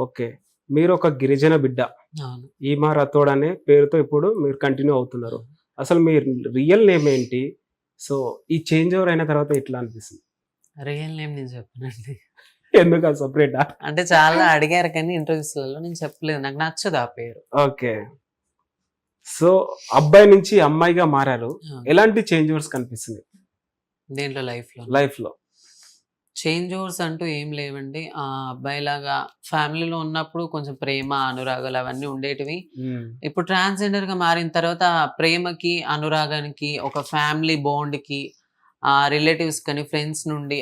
Okay. మీరొక గిరిజన బిడ్డ. అవును. ఈమా రథోడ్ అనే పేరుతో ఇప్పుడు మీరు కంటిన్యూ అవుతున్నారు. అసలు మీ రియల్ నేమ్ ఏంటి? సో, ఈ చేంజ్ ఓవర్ అయిన తర్వాత ఎట్లా అనిపిస్తుంది? రియల్ నేమ్ నేను చెప్పనండి. ఎందుకు అది సెపరేటా? అంటే చాలా అడిగారు కానీ ఇంటర్వ్యూస్‌లలో నేను చెప్పలేదు. నాకు నచ్చదు ఆ పేరు. ఓకే. సో, అబ్బాయి నుంచి అమ్మాయిగా మారారు. అవును. ఎలాంటి చేంజ్ ఓవర్స్ కనిపిస్తున్నాయి దేంట్లో లైఫ్‌లో. లైఫ్‌లో? చేంజ్ ఓవర్స్ అంటూ ఏం లేవండి. అబ్బాయిలాగా ఫ్యామిలీలో ఉన్నప్పుడు కొంచెం ప్రేమ, అనురాగాలు అవన్నీ ఉండేటివి. హ్మ్. ఇప్పుడు ట్రాన్స్‌జెండర్‌గా మారిన తర్వాత ప్రేమకి, అనురాగానికి, ఒక ఫ్యామిలీ బాండ్‌కి రిలేటివ్స్ కానీ, ఫ్రెండ్స్ నుండి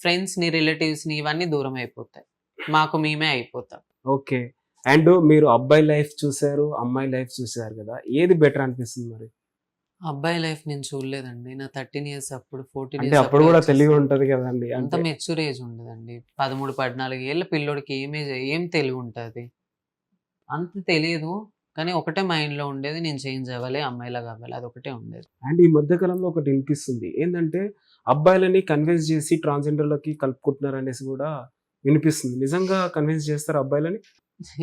ఫ్రెండ్స్‌ని, రిలేటివ్స్‌ని ఇవన్నీ దూరం అయిపోతాయి. మాకు మేమే అయిపోతాం. ఓకే. అండ్ మీరు అబ్బాయి లైఫ్ చూసారు, అమ్మాయి లైఫ్ చూసారు గదా! ఏది బెటర్ అనిపిస్తుంది మరి? అబ్బాయి లైఫ్ నేను చూడలేదండి. నా 13 ఇయర్స్ అప్పుడు, 14 అంటే ఇయర్స్ అప్పుడు అప్పుడే గూడా తెలివి వచ్చేసింది. ఉంటది గదండీ! అంత అంటే మెచ్యూర్ ఏజ్ ఉండదండి. 13, 14 ఏళ్ల పిల్లోడికి ఏం తెలివుంటది? అంత తెలియదు. కానీ ఒకటే మైండ్‌లో ఉండేది నేను చేంజ్ అవ్వాలి, అమ్మాయిలాగా అవ్వాలి అదొకటే ఉండేది. అండ్ ఈ మధ్య కాలంలో ఒకటి వినిపిస్తుంది. ఏందంటే అబ్బాయిలని కన్విన్స్ జేసి ట్రాన్స్‌జెండర్‌లోకి కలుపుకుంటున్నారనేసి గూడా వినిపిస్తుంది. నిజంగా కన్విన్స్ చేస్తారా అబ్బాయిలని?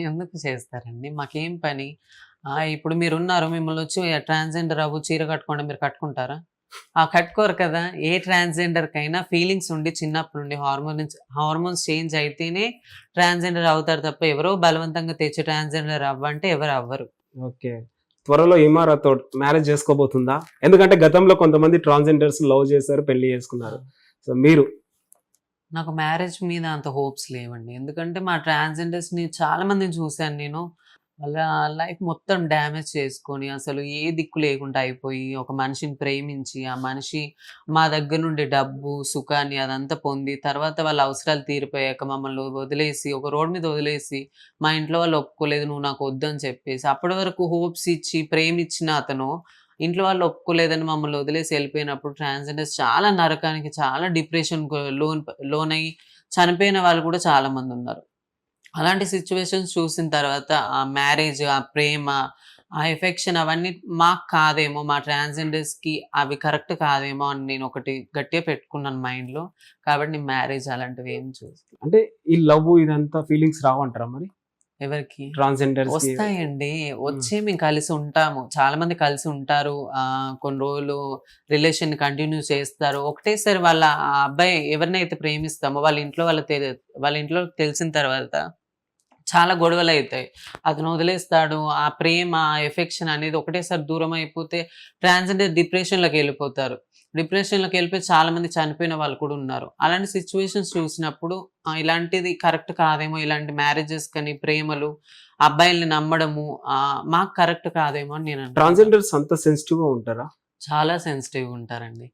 ఎందుకు చేస్తారండి? మాకేం పని? ఇప్పుడు మీరున్నారు మిమ్మల్నొచ్చి ట్రాన్స్‌జెండర్ అవ్వు, చీర కట్టుకోండి మీరు కట్టుకుంటారా? కట్టుకోరు కదా! ఏ ట్రాన్స్‌జెండర్‌కైనా ఫీలింగ్స్ ఉండి చిన్నప్పటి నుండి హార్మోన్స్ చేంజ్ అయితేనే ట్రాన్స్‌జెండర్ అవుతారు తప్ప ఎవరో బలవంతంగా తెచ్చి ట్రాన్స్‌జెండర్ అవ్వంటే ఎవరు అవ్వరు. ఓకే. త్వరలో హిమా రథోడ్ మ్యారేజ్ చేసుకోబోతుందా? ఎందుకంటే గతంలో కొంతమంది ట్రాన్స్‌జెండర్స్ లవ్ చేసారు, పెళ్లి ఆ! చేసుకున్నారు. సో మీరు నాకు మ్యారేజ్ మీద అంత హోప్స్ లేవండి. ఎందుకంటే మా ట్రాన్స్‌జెండర్స్‌ని చాలా మందిని చూసాను నేను. వాళ్ళ లైఫ్ మొత్తం డ్యామేజ్ చేసుకొని, అసలు ఏ దిక్కు లేకుండా అయిపోయి, ఒక మనిషిని ప్రేమించి, ఆ మనిషి మా దగ్గర నుండి డబ్బు, సుఖాన్ని అదంతా పొంది, తర్వాత వాళ్ళ అవసరాలు తీరిపోయాక మమ్మల్ని వదిలేసి, ఒక రోడ్ మీద వదిలేసి, మా ఇంట్లో వాళ్ళు ఒప్పుకోలేదు, నువ్వు నాకు వద్దని చెప్పేసి, అప్పటి వరకు హోప్స్ ఇచ్చి, ప్రేమిచ్చిన అతను, ఇంట్లో వాళ్ళు ఒప్పుకోలేదని మమ్మల్ని వదిలేసి ఎళ్ళిపోయినప్పుడు ట్రాన్స్‌జెండర్స్ చాలా నరకానికి, చాలా డిప్రెషన్‌కు లోనయ్యి చనిపోయిన వాళ్ళు కూడా చాలా మందున్నారు. అలాంటి సిట్యుయేషన్స్ చూసిన తర్వాత ఆ మ్యారేజ్, ఆ ప్రేమ, ఆ ఎఫెక్షన్ అవన్నీ మాకు కాదేమో, మా ట్రాన్స్‌జెండర్స్‌కి అవి కరెక్ట్ కాదేమో అని నేనొకటి గట్టిగా పెట్టుకున్నాను మైండ్‌లో. కాబట్టి నేను మ్యారేజ్ అలాంటివి ఏమి అంటే ఈ లవ్ ఇదంతా ఫీలింగ్స్ రావంటారా మరి? ఎవరికీ? ట్రాన్స్‌జెండర్స్‌కి? వస్తాయండి. హ్మ్. వచ్చి మేము కలిసి ఉంటాము. చాలా మంది కలిసి ఉంటారు. కొన్ని రోజులు రిలేషన్‌ని కంటిన్యూ చేస్తారు. ఒకటేసారి ఆ అబ్బాయి ఎవరినైతే ప్రేమిస్తామో వాళ్ళ ఇంట్లో తెలిసిన తర్వాత చాలా గొడవలయితాయి. అతను వదిలేస్తాడు. ఆ ప్రేమ, ఆ ఎఫెక్షన్ అనేది ఒకటేసారి దూరమైపోతే ట్రాన్స్‌జెండర్ డిప్రెషన్‌లోకెళ్ళిపోతారు. డిప్రెషన్‌లోకెళ్ళిపోయి చాలా మంది చనిపోయిన వాళ్ళు కూడా ఉన్నారు. అలాంటి సిట్యుయేషన్స్ చూసినప్పుడు ఇలాంటిది కరెక్ట్ కాదేమో, ఇలాంటి మ్యారేజెస్ కానీ, ప్రేమలు, అబ్బాయిల్ని నమ్మడము మాకు కరెక్ట్ కాదేమో అని నేను అనుకుంటాను. ట్రాన్స్‌జెండర్స్ అంత సెన్సిటివ్‌గా ఉంటారా? చాలా సెన్సిటివ్‌గా ఉంటారండి.